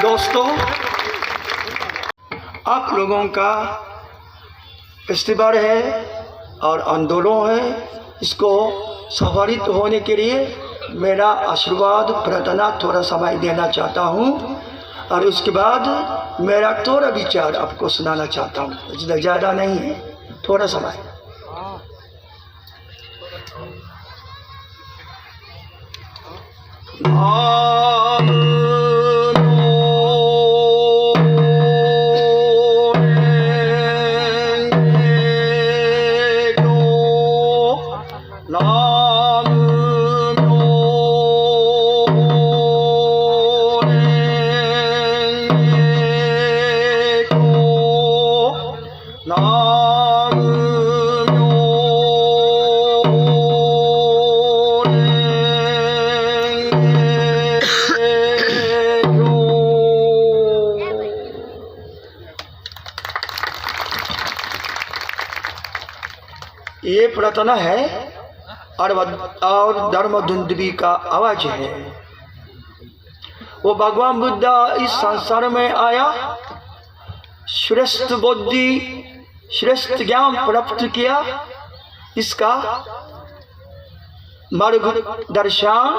दोस्तों, आप लोगों का फेस्टिवल है और आंदोलन है, इसको सफलित होने के लिए मेरा आशीर्वाद प्रार्थना थोड़ा समय देना चाहता हूँ और उसके बाद मेरा थोड़ा विचार आपको सुनाना चाहता हूँ। ज़्यादा नहीं है, थोड़ा समय। ये प्रार्थना है और धर्म दुंदुभी का आवाज है। वो भगवान बुद्ध इस संसार में आया, श्रेष्ठ बुद्धि श्रेष्ठ ज्ञान प्राप्त किया, इसका मार्गदर्शन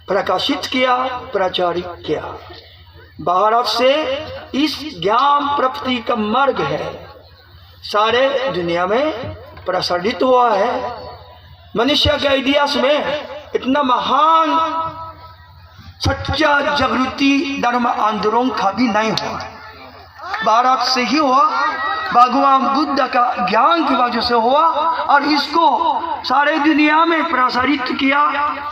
प्रकाशित किया, प्रचारित किया। भारत से इस ज्ञान प्राप्ति का मार्ग है, सारे दुनिया में प्रसारित हुआ है। मनुष्य के इतिहास में इतना महान सच्चा जागृति धर्म आंदोलन कभी नहीं हुआ, भारत से ही हुआ। भगवान बुद्ध का ज्ञान की वजह से हुआ और इसको सारे दुनिया में प्रसारित किया।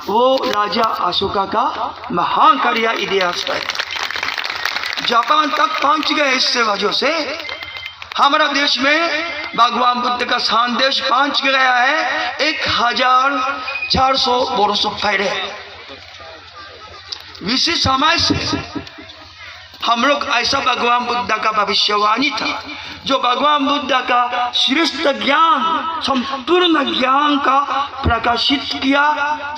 वो राजा अशोका का महान कार्य इतिहास है। जापान तक पहुंच गए, इससे वजह से हमारा देश में भगवान बुद्ध का संदेश पहुंच गया है 1400 वर्षों पहले। विशेष समय से हम लोग ऐसा भगवान बुद्ध का भविष्यवाणी था, जो भगवान बुद्ध का श्रेष्ठ ज्ञान संपूर्ण ज्ञान का प्रकाशित किया।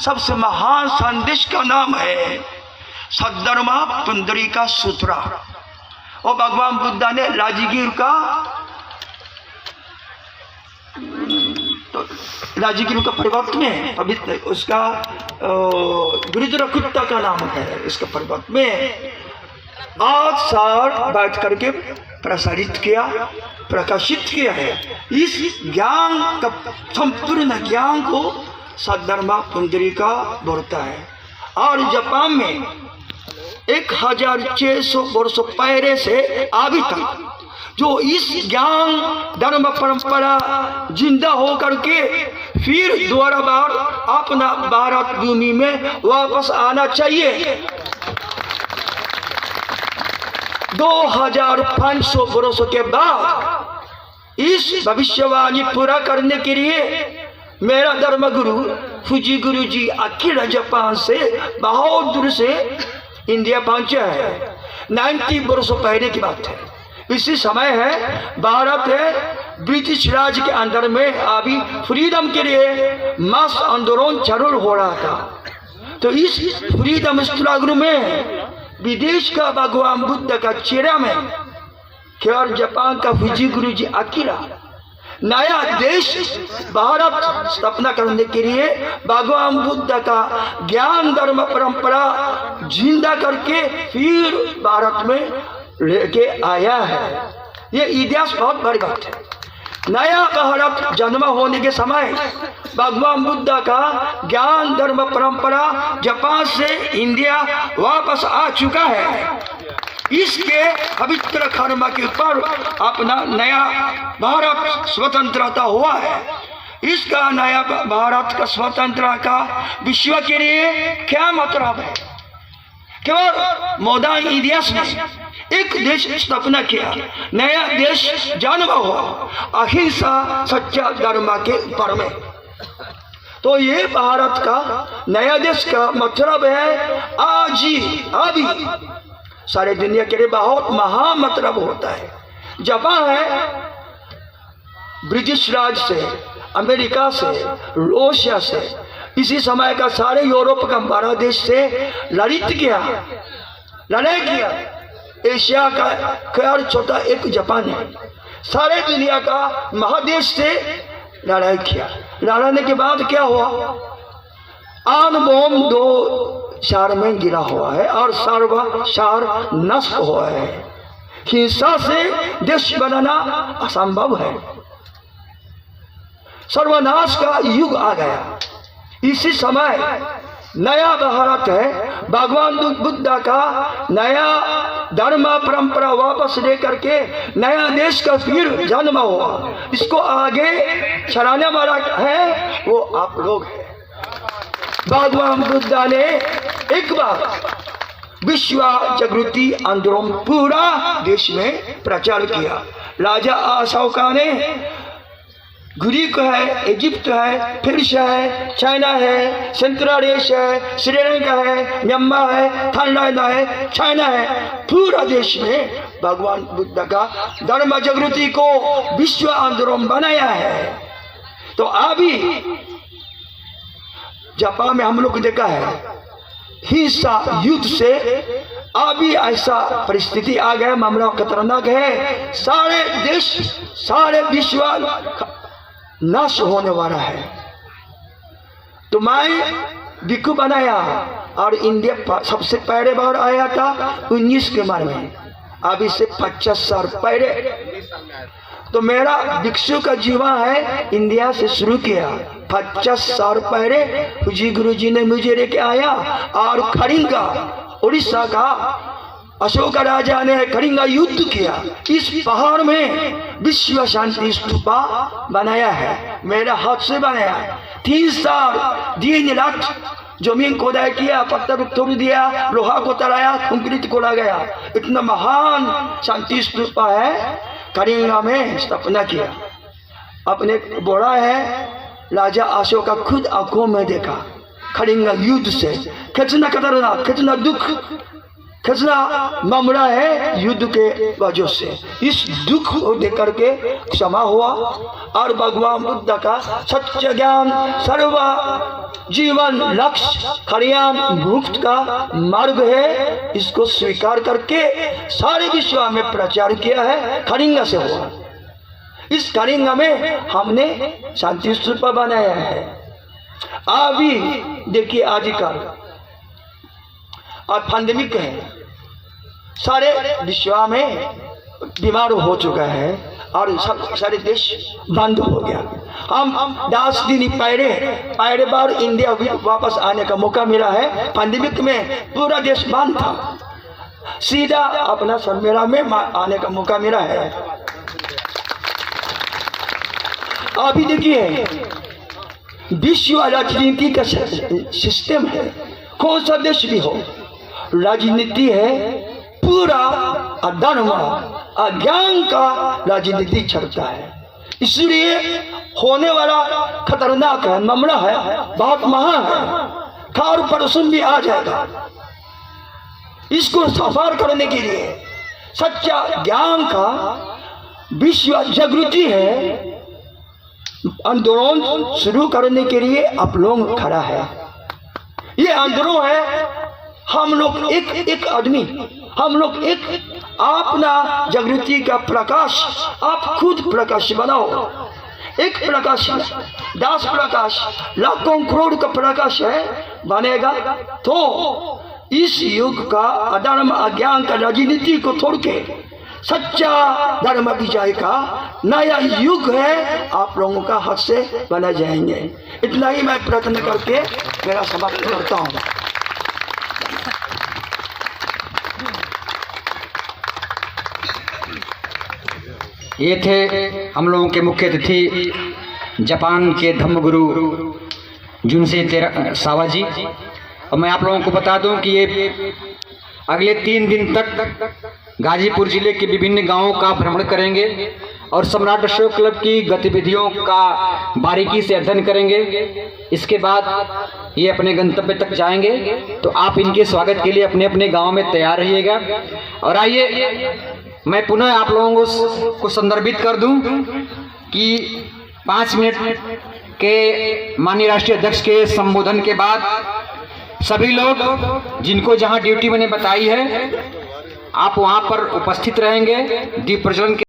सबसे महान संदेश का नाम है सद्धर्म पुंडरीका सूत्र। और भगवान बुद्ध ने राजगीर का पर्वत में पवित्र उसका गिरिधर का नाम है, इसका पर्वत में 8 साल बैठ करके प्रसारित किया, प्रकाशित किया है। इस ज्ञान का संपूर्ण ज्ञान को सद्धर्म पुंडरीका बोलता है। और जापान में 1600 वर्षों पहले से अभी तक जो इस ज्ञान धर्म परंपरा जिंदा हो करके फिर दोबारा बार अपना भारत भूमि में वापस आना चाहिए। 2500 वर्षों के बाद इस भविष्यवाणी पूरा करने के लिए मेरा धर्म गुरु फूजी गुरु जी अखिल जापान से बहुत दूर से इंडिया पहुंचा है। 90 वर्षों पहले की बात है। इसी समय है भारत है ब्रिटिश राज के अंदर में अभी फ्रीडम के लिए मास आंदोलन जरूर हो रहा था। तो इस फ्रीडम स्ट्रगल में विदेश का भगवान बुद्ध का चेहरा में केवल जापान का फूजी गुरु जी अकेला नया देश भारत स्थापना करने के लिए भगवान बुद्ध का ज्ञान धर्म परंपरा जिंदा करके फिर भारत में लेके आया है। ये इतिहास बहुत बड़ी बात है। नया भारत जन्म होने के समय भगवान बुद्ध का ज्ञान धर्म परंपरा जापान से इंडिया वापस आ चुका है। इसके पवित्र कर्म के ऊपर अपना नया भारत स्वतंत्रता हुआ है। इसका नया भारत का स्वतंत्रता का विश्व के लिए क्या मतलब है? केवल मॉडर्न इतिहास में एक देश स्थापना किया, नया देश जन्म हुआ अहिंसा सच्चा धर्म के ऊपर में। तो ये भारत का नया देश का मतलब है आज ही अभी सारे दुनिया के लिए बहुत महान मतलब होता है। जापान है ब्रिटिश राज से अमेरिका से, रूसिया से, इसी समय का सारे यूरोप का 12 देश से लड़ाई किया। एशिया का खैर छोटा एक जापान है, सारे दुनिया का महादेश से लड़ाई किया। लड़ाने के बाद क्या हुआ, आन बम 2 शहर में गिरा हुआ है और शहर नष्ट हुआ है। हिंसा से देश बनाना असंभव है, सर्वनाश का युग आ गया। इसी समय नया भारत है, भगवान बुद्ध का नया धर्म परंपरा वापस लेकर के नया देश का फिर जन्म हुआ। इसको आगे चलाने वाला है वो आप लोग हैं। भगवान बुद्ध ने एक बार विश्व जागृति आंदोलन पूरा देश में प्रचार किया। राजा अशोका ने ग्रीक है, इजिप्ट है, फिरस है, चाइना है, सेंट्रल देश है, श्रीलंका है, म्यांमार है, थाईलैंड है, चाइना है, पूरा देश में भगवान बुद्ध का धर्म जागृति को विश्व आंदोलन बनाया है। तो अभी जापान में हम लोग देखा है हिंसा युद्ध से अभी ऐसा परिस्थिति आ गया, मामला खतरनाक है। सारे देश, सारे विश्व नाश होने वाला है। तो मैं भिक्खु बनाया और इंडिया सबसे पहले बार आया था 19 के बारे में, अभी से 50 साल पहले। तो मेरा भिक्षु का जीवन है इंडिया से शुरू किया। 50 साल पहले फुजी गुरु जी ने मुझे लेके आया और खड़िंगा उड़ीसा का अशोक राजा ने कलिंगा युद्ध किया। इस पहाड़ में विश्व शांति स्तूपा बनाया है, मेरा हाथ से बनाया। 3 साल 3 लाख जमीन खोदाई किया, पत्थर तोड़ दिया, लोहा को तराया, कंक्रीट खोला गया। इतना महान शांति स्तूपा है कलिंगा में स्थापना किया। अपने बोला है राजा अशोक का खुद आंखों में देखा कलिंगा युद्ध से कितना खतरनाक, कितना दुख, कितना मामला है युद्ध के वजह से। इस दुख को देख करके क्षमा हुआ और भगवान बुद्ध का सच्चा ज्ञान, सर्व जीवन लक्ष्य कल्याण मुक्त का मार्ग है, इसको स्वीकार करके सारे विश्व में प्रचार किया है। कलिंगा से हुआ। इस कलिंगा में हमने शांति स्तूप बनाया है। अभी देखिए आजकल और पैंडेमिक है, सारे विश्व में बीमार हो चुका है और सारे देश बंद हो गया। हम 10 दिन पहले बार इंडिया वापस आने का मौका मिला है। पैंडेमिक में पूरा देश बंद था, सीधा अपना सम्मेलन में आने का मौका मिला है। अभी देखिए विश्व राजनीति का सिस्टम है, कौन सा देश भी हो राजनीति है, पूरा अधर्म अज्ञान का राजनीति चलता है। इसलिए होने वाला खतरनाक है, मामला है, बहुत महान है, खार परसुन भी आ जाएगा। इसको सफर करने के लिए सच्चा ज्ञान का विश्व जागृति है, आंदोलन शुरू करने के लिए आप लोग खड़ा है। ये आंदोलन है, हम लोग एक आदमी, हम लोग एक अपना जागृति का प्रकाश, आप खुद प्रकाश बनाओ। एक प्रकाश, 10 प्रकाश, लाखों करोड़ का प्रकाश है बनेगा तो इस युग का अधर्म अज्ञान का राजनीति को छोड़ के सच्चा धर्म विजय का नया युग है, आप लोगों का हाथ से बना जाएंगे। इतना ही मैं प्रयत्न करके मेरा समाप्त करता हूँ। ये थे हम लोगों के मुख्य अतिथि जापान के धम्मगुरु जुनसे तेरासावा जी। और मैं आप लोगों को बता दूं कि ये अगले 3 दिन तक गाजीपुर जिले के विभिन्न गांवों का भ्रमण करेंगे और सम्राट अशोक क्लब की गतिविधियों का बारीकी से अध्ययन करेंगे। इसके बाद ये अपने गंतव्य तक जाएंगे। तो आप इनके स्वागत के लिए अपने अपने गांव में तैयार रहिएगा। और आइए मैं पुनः आप लोगों को संदर्भित कर दूं कि 5 मिनट के माननीय राष्ट्रीय अध्यक्ष के संबोधन के बाद सभी लोग जिनको जहां ड्यूटी मैंने बताई है आप वहां पर उपस्थित रहेंगे। दीप प्रज्वलन के